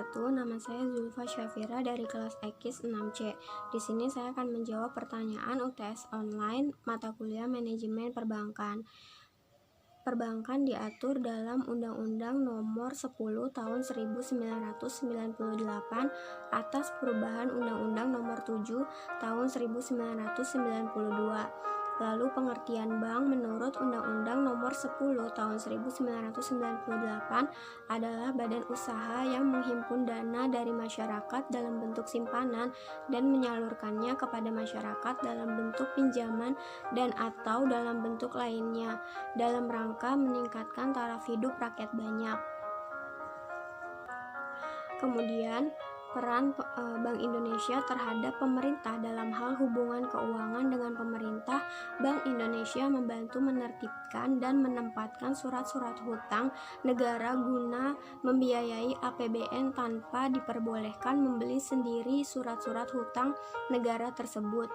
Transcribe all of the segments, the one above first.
wabarakatuh. Nama saya Zulfa Syafira dari kelas EKIS 6C. Di sini saya akan menjawab pertanyaan UTS online mata kuliah Manajemen Perbankan. Perbankan diatur dalam Undang-Undang Nomor 10 Tahun 1998 atas perubahan Undang-Undang Nomor 7 Tahun 1992. Lalu pengertian bank menurut Undang-Undang Nomor 10 Tahun 1998 adalah badan usaha yang menghimpun dana dari masyarakat dalam bentuk simpanan dan menyalurkannya kepada masyarakat dalam bentuk pinjaman dan atau dalam bentuk lainnya dalam rangka meningkatkan taraf hidup rakyat banyak. Kemudian, peran Bank Indonesia terhadap pemerintah dalam hal hubungan keuangan dengan pemerintah. Bank Indonesia membantu menertibkan dan menempatkan surat-surat hutang negara guna membiayai APBN tanpa diperbolehkan membeli sendiri surat-surat hutang negara tersebut.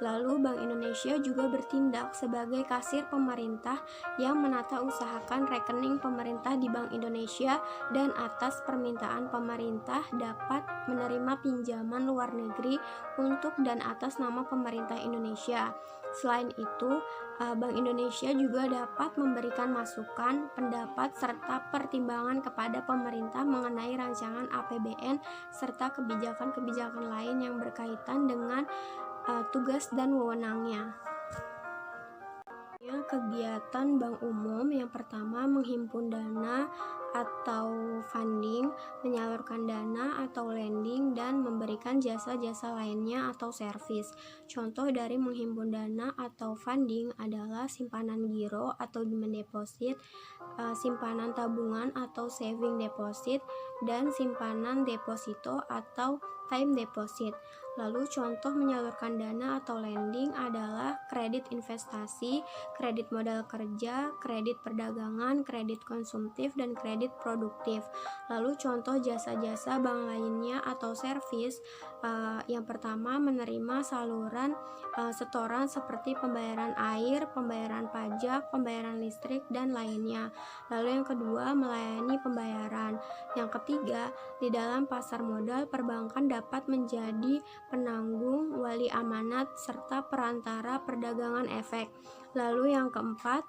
Lalu Bank Indonesia juga bertindak sebagai kasir pemerintah yang menata usahakan rekening pemerintah di Bank Indonesia dan atas permintaan pemerintah dapat menerima pinjaman luar negeri untuk dan atas nama pemerintah Indonesia. Selain itu, Bank Indonesia juga dapat memberikan masukan, pendapat, serta pertimbangan kepada pemerintah mengenai rancangan APBN serta kebijakan-kebijakan lain yang berkaitan dengan tugas dan wewenangnya. Kegiatan bank umum yang pertama menghimpun dana atau funding, menyalurkan dana atau lending, dan memberikan jasa-jasa lainnya atau servis. Contoh dari menghimpun dana atau funding adalah simpanan giro atau demand deposit, simpanan tabungan atau saving deposit, dan simpanan deposito atau time deposit. Lalu contoh menyalurkan dana atau lending adalah kredit investasi, kredit modal kerja, kredit perdagangan, kredit konsumtif, dan kredit produktif. Lalu contoh jasa-jasa bank lainnya atau servis, yang pertama menerima saluran setoran seperti pembayaran air, pembayaran pajak, pembayaran listrik, dan lainnya. Lalu yang kedua melayani pembayaran. Yang ketiga, di dalam pasar modal perbankan dapat menjadi penanggung, wali amanat, serta perantara perdagangan efek. Lalu yang keempat,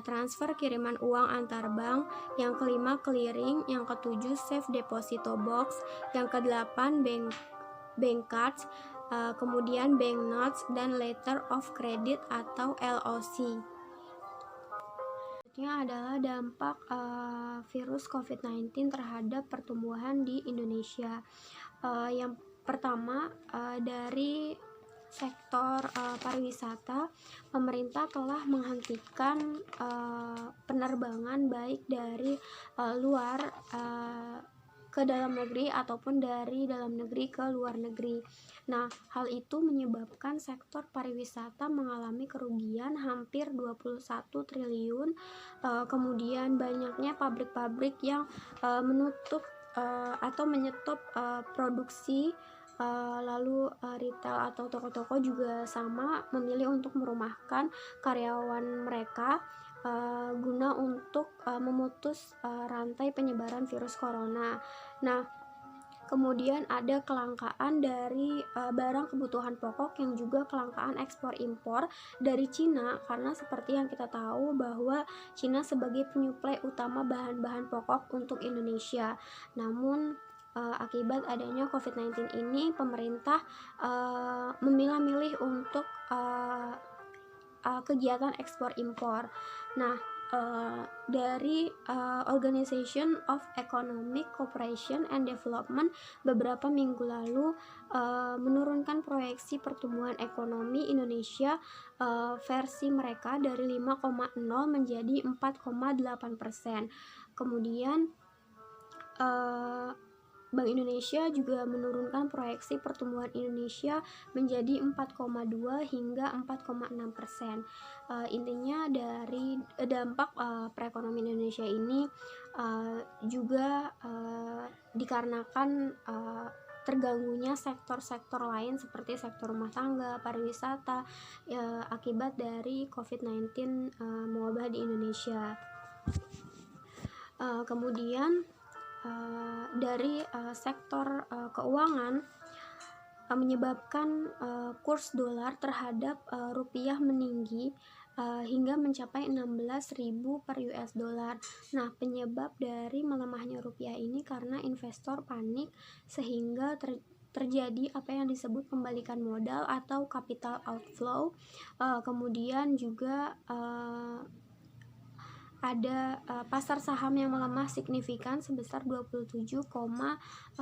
transfer kiriman uang antar bank. Yang kelima, clearing. Yang ketujuh, safe deposito box. Yang kedelapan, bank cards. Kemudian bank notes dan letter of credit atau LOC. Selanjutnya adalah dampak virus COVID-19 terhadap pertumbuhan di Indonesia. Yang pertama, dari sektor pariwisata, pemerintah telah menghentikan penerbangan baik dari luar ke dalam negeri ataupun dari dalam negeri ke luar negeri. Nah, hal itu menyebabkan sektor pariwisata mengalami kerugian hampir 21 triliun. Kemudian banyaknya pabrik-pabrik yang menutup atau menyetop produksi. Lalu retail atau toko-toko juga sama memilih untuk merumahkan karyawan mereka guna untuk memutus rantai penyebaran virus corona. Nah, kemudian ada kelangkaan dari barang kebutuhan pokok yang juga kelangkaan ekspor impor dari Cina, karena seperti yang kita tahu bahwa Cina sebagai penyuplai utama bahan-bahan pokok untuk Indonesia. Namun akibat adanya COVID-19 ini, pemerintah memilah-milih untuk kegiatan ekspor impor. Nah, dari Organization of Economic Cooperation and Development beberapa minggu lalu menurunkan proyeksi pertumbuhan ekonomi Indonesia versi mereka dari 5,0 menjadi 4,8%. Kemudian Bank Indonesia juga menurunkan proyeksi pertumbuhan Indonesia menjadi 4,2 hingga 4,6%. Intinya dari dampak perekonomian Indonesia ini juga dikarenakan terganggunya sektor-sektor lain seperti sektor rumah tangga, pariwisata, akibat dari COVID-19 mewabah di Indonesia. Kemudian dari sektor keuangan menyebabkan kurs dolar terhadap rupiah meninggi hingga mencapai 16.000 per US dollar. Nah, penyebab dari melemahnya rupiah ini karena investor panik sehingga terjadi apa yang disebut pembalikan modal atau capital outflow. Kemudian juga ada pasar saham yang melemah signifikan sebesar 27,79%.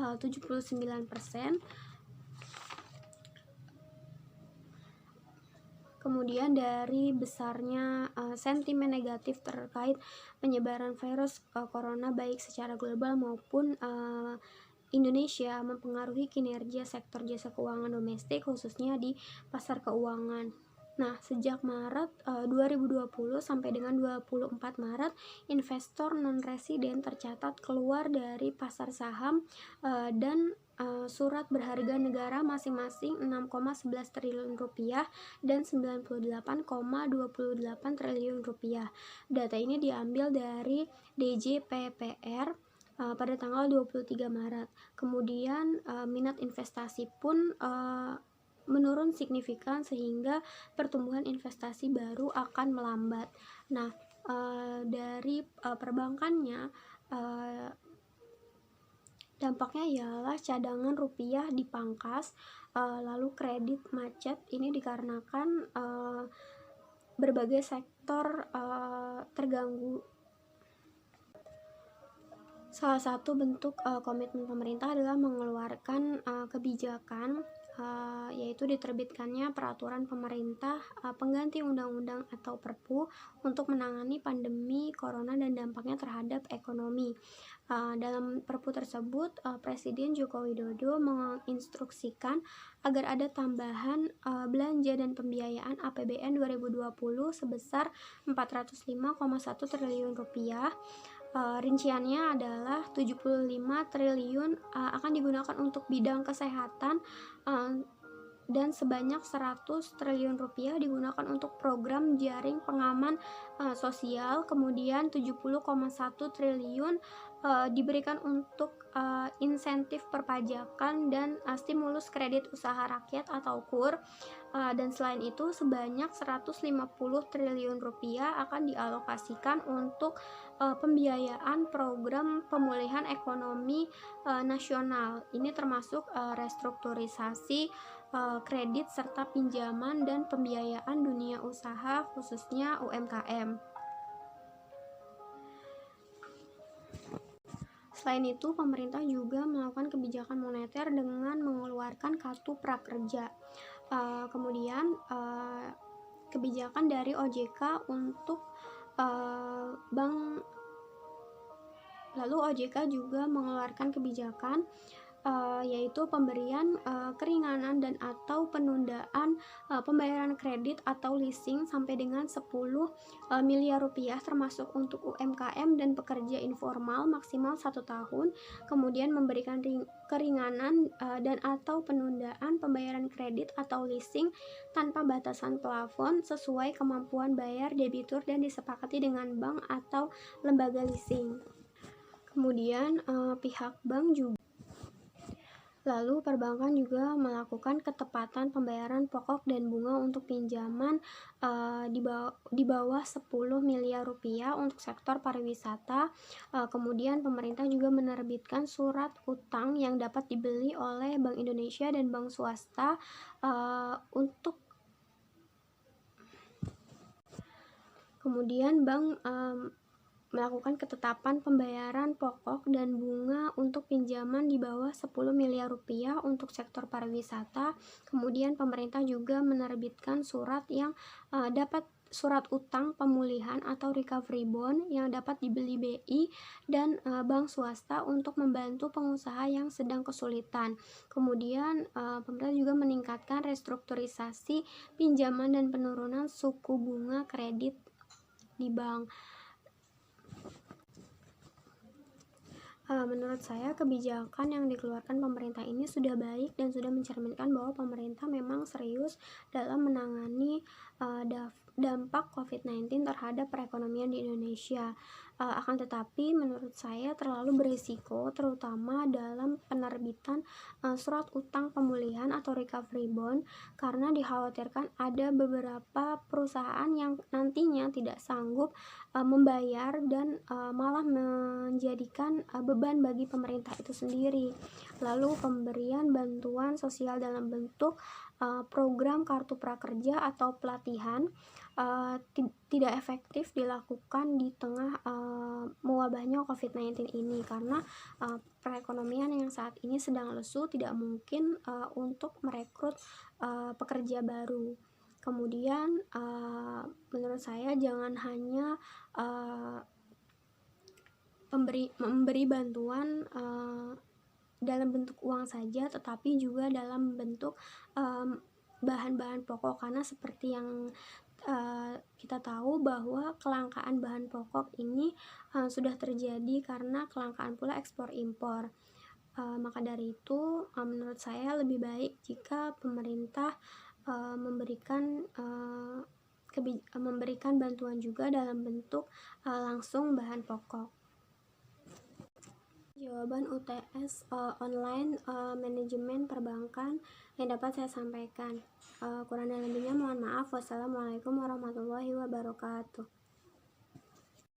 Kemudian dari besarnya sentimen negatif terkait penyebaran virus corona baik secara global maupun Indonesia mempengaruhi kinerja sektor jasa keuangan domestik khususnya di pasar keuangan. Nah, sejak Maret 2020 sampai dengan 24 Maret, investor non-residen tercatat keluar dari pasar saham dan surat berharga negara masing-masing 6,11 triliun rupiah dan 98,28 triliun rupiah. Data ini diambil dari DJPPR pada tanggal 23 Maret. Kemudian minat investasi pun menurun signifikan sehingga pertumbuhan investasi baru akan melambat. Nah, dari perbankannya dampaknya ialah cadangan rupiah dipangkas, lalu kredit macet. Ini dikarenakan berbagai sektor terganggu. Salah satu bentuk komitmen pemerintah adalah mengeluarkan kebijakan yaitu diterbitkannya peraturan pemerintah pengganti undang-undang atau Perpu untuk menangani pandemi corona dan dampaknya terhadap ekonomi. Dalam Perpu tersebut, Presiden Joko Widodo menginstruksikan agar ada tambahan belanja dan pembiayaan APBN 2020 sebesar 405,1 triliun rupiah. Rinciannya adalah 75 triliun akan digunakan untuk bidang kesehatan dan sebanyak 100 triliun rupiah digunakan untuk program jaring pengaman sosial. Kemudian 70,1 triliun diberikan untuk insentif perpajakan dan stimulus kredit usaha rakyat atau KUR. Dan selain itu sebanyak 150 triliun rupiah akan dialokasikan untuk pembiayaan program pemulihan ekonomi nasional. Ini termasuk restrukturisasi kredit serta pinjaman dan pembiayaan dunia usaha khususnya UMKM. Selain itu, pemerintah juga melakukan kebijakan moneter dengan mengeluarkan kartu prakerja. Kemudian kebijakan dari OJK untuk bank, lalu OJK juga mengeluarkan kebijakan yaitu pemberian keringanan dan atau penundaan pembayaran kredit atau leasing sampai dengan 10 miliar rupiah termasuk untuk UMKM dan pekerja informal maksimal 1 tahun. Kemudian memberikan keringanan dan atau penundaan pembayaran kredit atau leasing tanpa batasan plafon sesuai kemampuan bayar debitur dan disepakati dengan bank atau lembaga leasing. Kemudian pihak bank juga lalu perbankan juga melakukan ketepatan pembayaran pokok dan bunga untuk pinjaman di bawah 10 miliar rupiah untuk sektor pariwisata. Kemudian pemerintah juga menerbitkan surat utang yang dapat dibeli oleh Bank Indonesia dan bank swasta untuk kemudian bank melakukan ketetapan pembayaran pokok dan bunga untuk pinjaman di bawah 10 miliar rupiah untuk sektor pariwisata. Kemudian pemerintah juga menerbitkan surat utang pemulihan atau recovery bond yang dapat dibeli BI dan bank swasta untuk membantu pengusaha yang sedang kesulitan. Kemudian pemerintah juga meningkatkan restrukturisasi pinjaman dan penurunan suku bunga kredit di bank. Menurut saya kebijakan yang dikeluarkan pemerintah ini sudah baik dan sudah mencerminkan bahwa pemerintah memang serius dalam menangani dampak COVID-19 terhadap perekonomian di Indonesia. Akan tetapi menurut saya terlalu berisiko, terutama dalam penerbitan surat utang pemulihan atau recovery bond, karena dikhawatirkan ada beberapa perusahaan yang nantinya tidak sanggup membayar dan malah menjadikan beban bagi pemerintah itu sendiri. Lalu pemberian bantuan sosial dalam bentuk program kartu prakerja atau pelatihan tidak efektif dilakukan di tengah mewabahnya COVID-19 ini, karena perekonomian yang saat ini sedang lesu tidak mungkin untuk merekrut pekerja baru. Kemudian menurut saya jangan hanya memberi bantuan dalam bentuk uang saja, tetapi juga dalam bentuk bahan-bahan pokok, karena seperti yang kita tahu bahwa kelangkaan bahan pokok ini sudah terjadi karena kelangkaan pula ekspor impor. Maka dari itu menurut saya lebih baik jika pemerintah memberikan bantuan juga dalam bentuk langsung bahan pokok. Jawaban UTS online manajemen perbankan yang dapat saya sampaikan. Kurang dan lebihnya mohon maaf. Wassalamualaikum warahmatullahi wabarakatuh.